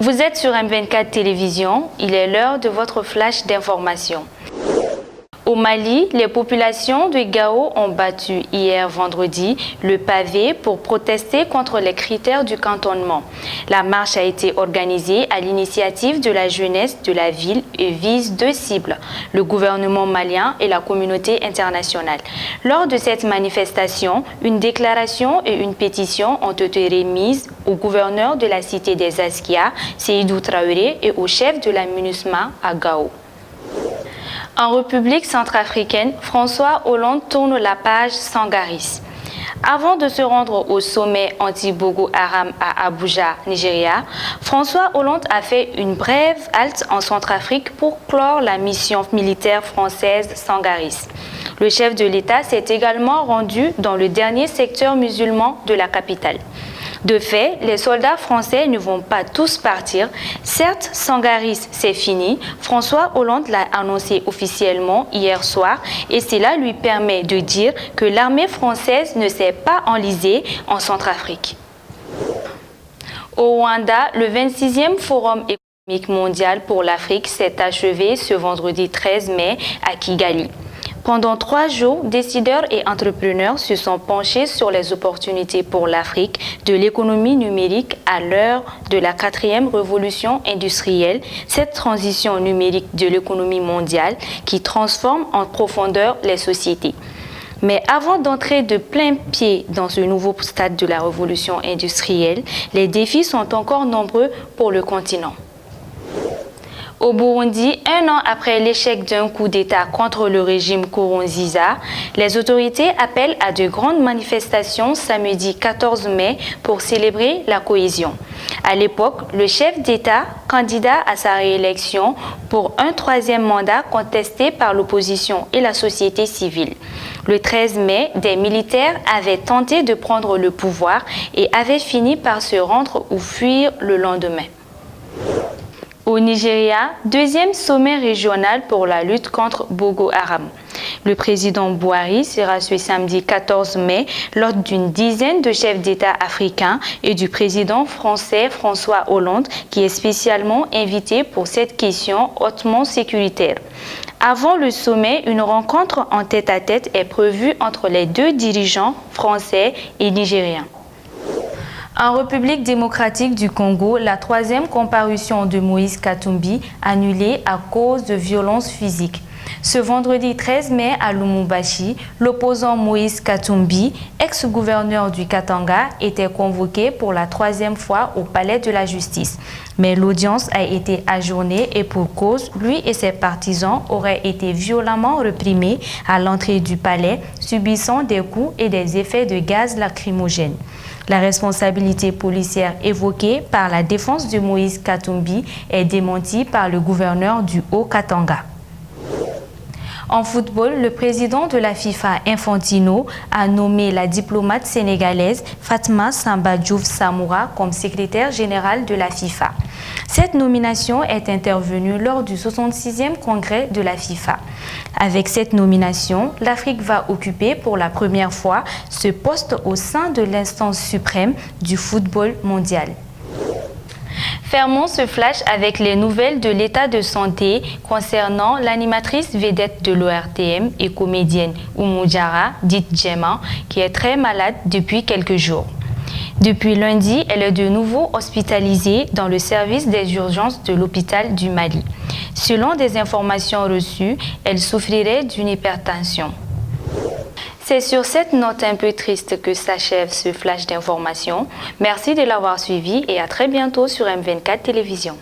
Vous êtes sur M24 Télévision, il est l'heure de votre flash d'information. Au Mali, les populations de Gao ont battu hier vendredi le pavé pour protester contre les critères du cantonnement. La marche a été organisée à l'initiative de la jeunesse de la ville et vise deux cibles, le gouvernement malien et la communauté internationale. Lors de cette manifestation, une déclaration et une pétition ont été remises au gouverneur de la cité des Askia, Seydou Traoré, et au chef de la MINUSMA à Gao. En République centrafricaine, François Hollande tourne la page Sangaris. Avant de se rendre au sommet anti-Boko Haram à Abuja, Nigeria, François Hollande a fait une brève halte en Centrafrique pour clore la mission militaire française Sangaris. Le chef de l'État s'est également rendu dans le dernier secteur musulman de la capitale. De fait, les soldats français ne vont pas tous partir. Certes, Sangaris, c'est fini. François Hollande l'a annoncé officiellement hier soir et cela lui permet de dire que l'armée française ne s'est pas enlisée en Centrafrique. Au Rwanda, le 26e Forum économique mondial pour l'Afrique s'est achevé ce vendredi 13 mai à Kigali. Pendant 3 jours, décideurs et entrepreneurs se sont penchés sur les opportunités pour l'Afrique de l'économie numérique à l'heure de la 4e révolution industrielle, cette transition numérique de l'économie mondiale qui transforme en profondeur les sociétés. Mais avant d'entrer de plein pied dans ce nouveau stade de la révolution industrielle, les défis sont encore nombreux pour le continent. Au Burundi, 1 an après l'échec d'un coup d'État contre le régime Nkurunziza, les autorités appellent à de grandes manifestations samedi 14 mai pour célébrer la cohésion. À l'époque, le chef d'État, candidat à sa réélection pour un 3e mandat contesté par l'opposition et la société civile. Le 13 mai, des militaires avaient tenté de prendre le pouvoir et avaient fini par se rendre ou fuir le lendemain. Au Nigeria, 2e sommet régional pour la lutte contre Boko Haram. Le président Buhari sera ce samedi 14 mai lors d'une dizaine de chefs d'État africains et du président français François Hollande qui est spécialement invité pour cette question hautement sécuritaire. Avant le sommet, une rencontre en tête-à-tête est prévue entre les deux dirigeants français et nigériens. En République démocratique du Congo, la 3e comparution de Moïse Katumbi annulée à cause de violences physiques. Ce vendredi 13 mai à Lubumbashi, l'opposant Moïse Katumbi, ex-gouverneur du Katanga, était convoqué pour la 3e fois au palais de la justice. Mais l'audience a été ajournée et pour cause, lui et ses partisans auraient été violemment reprimés à l'entrée du palais, subissant des coups et des effets de gaz lacrymogènes. La responsabilité policière évoquée par la défense de Moïse Katumbi est démentie par le gouverneur du Haut-Katanga. En football, le président de la FIFA, Infantino, a nommé la diplomate sénégalaise Fatma Samba Diouf Samoura comme secrétaire générale de la FIFA. Cette nomination est intervenue lors du 66e congrès de la FIFA. Avec cette nomination, l'Afrique va occuper pour la première fois ce poste au sein de l'instance suprême du football mondial. Fermons ce flash avec les nouvelles de l'état de santé concernant l'animatrice vedette de l'ORTM et comédienne Oumou Diarra, dite Djema, qui est très malade depuis quelques jours. Depuis lundi, elle est de nouveau hospitalisée dans le service des urgences de l'hôpital du Mali. Selon des informations reçues, elle souffrirait d'une hypertension. C'est sur cette note un peu triste que s'achève ce flash d'information. Merci de l'avoir suivi et à très bientôt sur M24 Télévision.